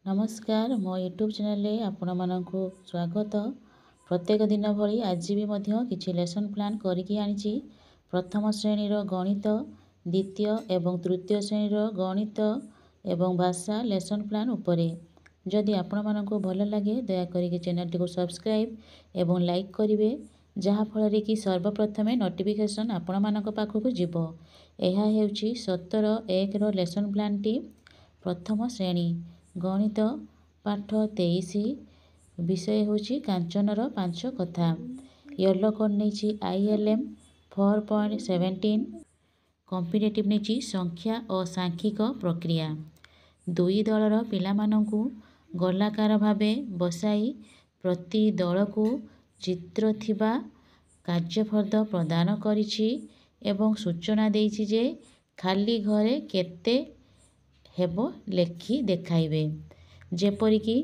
नमस्कार मो YouTube channel आपण मानक स्वागत। प्रत्येक दिन भली आज भी किसी लेसन प्लान करके आनी। प्रथम श्रेणीर गणित, द्वितीय एवं तृतीय श्रेणीर गणित एवं भाषा लेसन प्लान उपरे। जदि आपण मानक भल लगे दयाकोरी चैनल टी सब्सक्राइब एवं लाइक करेंगे, जहाँफल कि सर्वप्रथम नोटिफिकेशन आपण मानक पाखक जीव। यह हेउची 17(1) लेसन प्लान टी। प्रथम श्रेणी गणित पाठ 23 विषय होची कांचनर 5 कथा। येलो कोड नहीं ILM 4.17। कॉम्पिटिटिव नहीं संख्या और सांख्यिक प्रक्रिया। दुई दलर पिलामानंकु गोलाकार भावे बसाई प्रति दल को चित्र थिबा कार्यफर्द प्रदान करिछि एवं सूचना देइछि जे खाली घरे केते हेबो लेखि देखाइबे। जेपरिकी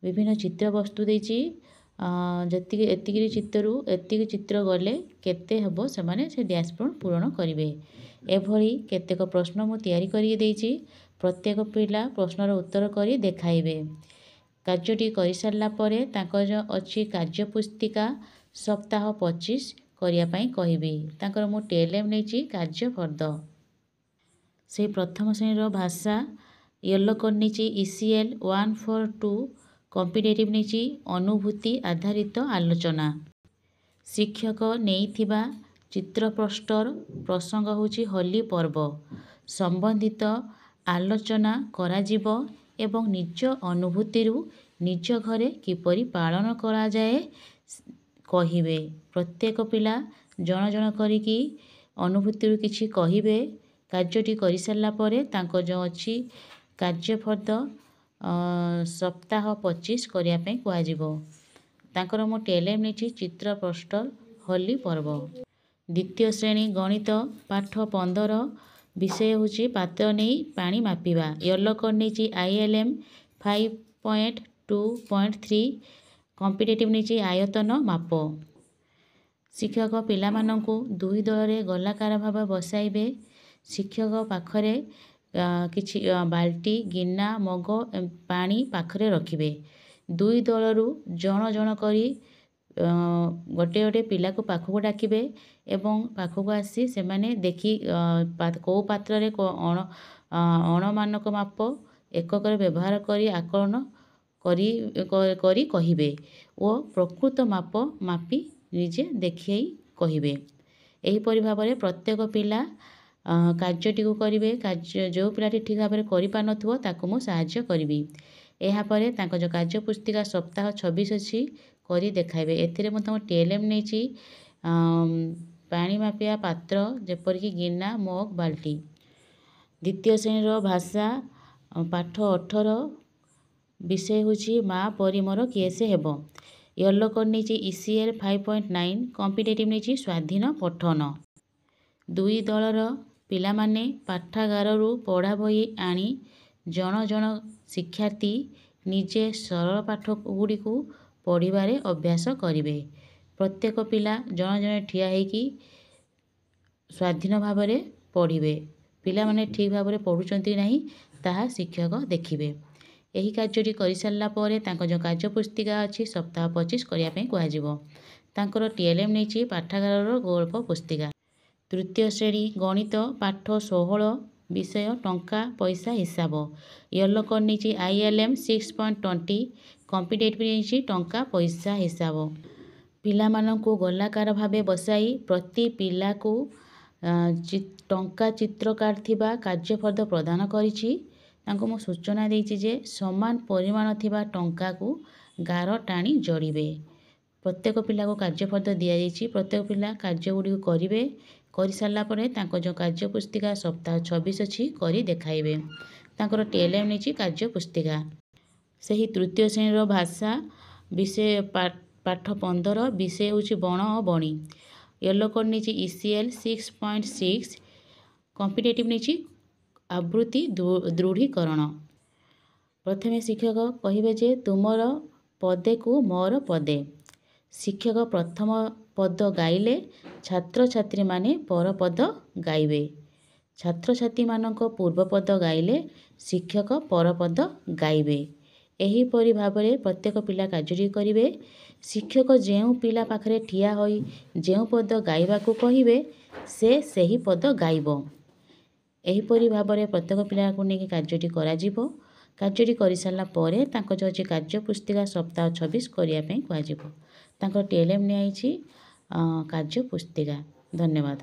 विभिन्न चित्र वस्तु देइछि, जति एतिकी चित्रु एतिकी चित्र गले केते हेबो सेमाने से डैशबोर्ड पूरण करिवे। एभली केतेक प्रश्न मु तैयारी करि देइछि। प्रत्येक पिला प्रश्नर उत्तर करी देखाइबे। कार्यटी करि सारला परे तांको जो अछि कार्य पुस्तिका सप्ताह 25 करिया पई कहिबे। तांकर मु TLM नेछि कार्यफर्द। से प्रथम श्रेणीर भाषा येलो कोड नहीं ECL 142। कॉम्पिटिटिव नहीं अनुभूति आधारित आलोचना। शिक्षक नेइथिबा चित्रपृष्ठर प्रसंग होची होली पर्व संबंधित आलोचना कराजिब एवं निज अनुभूति निज घरे किपरि पालन करा जाए कहिबे। प्रत्येक पिला जण जण करिकी अनुभूति किछि कहिबे। कार्यटी करि सारला परे तांको जो अछि कार्यफर्द सप्ताह 25 करिया पे कुआजिबो। तांकर मो TLM नेछि चित्रपृष्ठ होली पर्व। द्वितीय श्रेणी गणित पाठ 15 विषय होछि पात्र नहीं पानी मापिबा। येलो कोड नहीं ILM 5.2.3। कॉम्पिटिटिव नहीं आयतन माप। शिक्षक पिलामानंकु दुई दलरे गोलाकार भाव बसाइबे। शिक्षक पाखरे किछि बाल्टी गिना मग पानी पाखरे रखिबे। दुई दलरु जण जण करी गोटे गोटे पिला को पाखको डाकिबे एवं पाखको आसी से माने देखि को पात्र रे अण मानक माप एकक व्यवहार करी आकलन करी कहिबे ओ प्रकृत माप मापी निजे देखिए कहिबे। एहीपरि भाव प्रत्येक पिला कार्यटी को करिवे। कार्य जो पिलाटी ठीक भाव में करि पानथुओ ताको मु सहाय्य करिवि। एहा परे तांको जो कार्य पुस्तिका सप्ताह 26 अछि करी देखाइबे। एथिरे मु तांको TLM नेछि पानी मापिया पात्र जेपरिकी गिना मग बाल्टी। द्वितीय श्रेणीर भाषा पाठ 18 विषय होछि माँ परी मोर किए से हेबो। येलो कोड नहीं ECL 5.9। कॉम्पिटिटिव नहीं स्वाधीन पठन। दुई दलर पिलामाने पाठागाररू पढ़ा बही आनी जण जण शिक्षार्थी निजे सरल पाठ गुड़ी को पढ़िबारे अभ्यास करिवे। प्रत्येक पिला जण जण ठिया हेकी स्वाधीन भाव में पढ़िबे। पिला माने ठीक भाव में पढ़ुचंती नहीं ताहा शिक्षक देखिबे। एही कार्यटी करि सारला परे तांको जो कार्य पुस्तिका अछि सप्ताह 25 करिया पे कुआजिबो। तांकर TLM नेछि पाठागारर गल्प पुस्तिका। तृतीय श्रेणी गणित पाठ 16 विषय टंका पैसा हिसाब। येलो कोड नहीं ILM 6.20। कॉम्पिटिटिव नहीं टंका पैसा हिसाब। पिला मानंकु गोलाकार भावे बसाई प्रति पिला को टंका चित्र काटिथिबा कार्यफर्द प्रदान करिछि। तांको मो सूचना देइछि जे समान परिमाण थिबा टंका को गार टाणी जोड़िबे। प्रत्येक पिला को कार्यफर्द दिया जाइछि। प्रत्येक पिला कार्य गुडी करिवे। करि सारला परे तांको जो कार्य पुस्तिका सप्ताह 26 अछि करी देखाइबे। तांकर TLM नेछि कार्य पुस्तिका। सही तृतीय श्रेणीर भाषा विषय पाठ 15 विषय होछि बण और बणी। येलो कोड नेछि ECL 6.6। कॉम्पिटिटिव नेछि आवृत्ति दृढ़ीकरण। प्रथमे शिक्षक कहिबे जे तुमर पदे को मोर पदे। शिक्षक प्रथम पद गाइले छात्र छात्री माने पर पद गाइबे। छात्र छात्री मानक पूर्व पद गाइले शिक्षक पर पद गाइबे। एहीपरि भाବରେ प्रत्येक पिला କାର୍ଯ୍ୟଟି କରିବେ। शिक्षक ଯେଉଁ ପିଲା ପାଖରେ ଠିଆ ହୋଇ ଯେଉଁ ପଦ ଗାଇବାକୁ କହିବେ ସେ ସେହି ପଦ ଗାଇବ। ଏହିପରି ଭାବରେ ପ୍ରତ୍ୟେକ ପିଲାକୁ ନେଇକି କାର୍ଯ୍ୟଟି କରାଯିବ। କାର୍ଯ୍ୟଟି କରିସାରିଲା ପରେ ତାଙ୍କ ଯେଉଁ ଅଛି କାର୍ଯ୍ୟ ପୁସ୍ତିକା ସପ୍ତାହ 26 କରିବା ପାଇଁ କୁହାଯିବ। ତାଙ୍କ TLM ନିଆଯାଇଛି କାର୍ଯ୍ୟ ପୁସ୍ତିକା। ଧନ୍ୟବାଦ।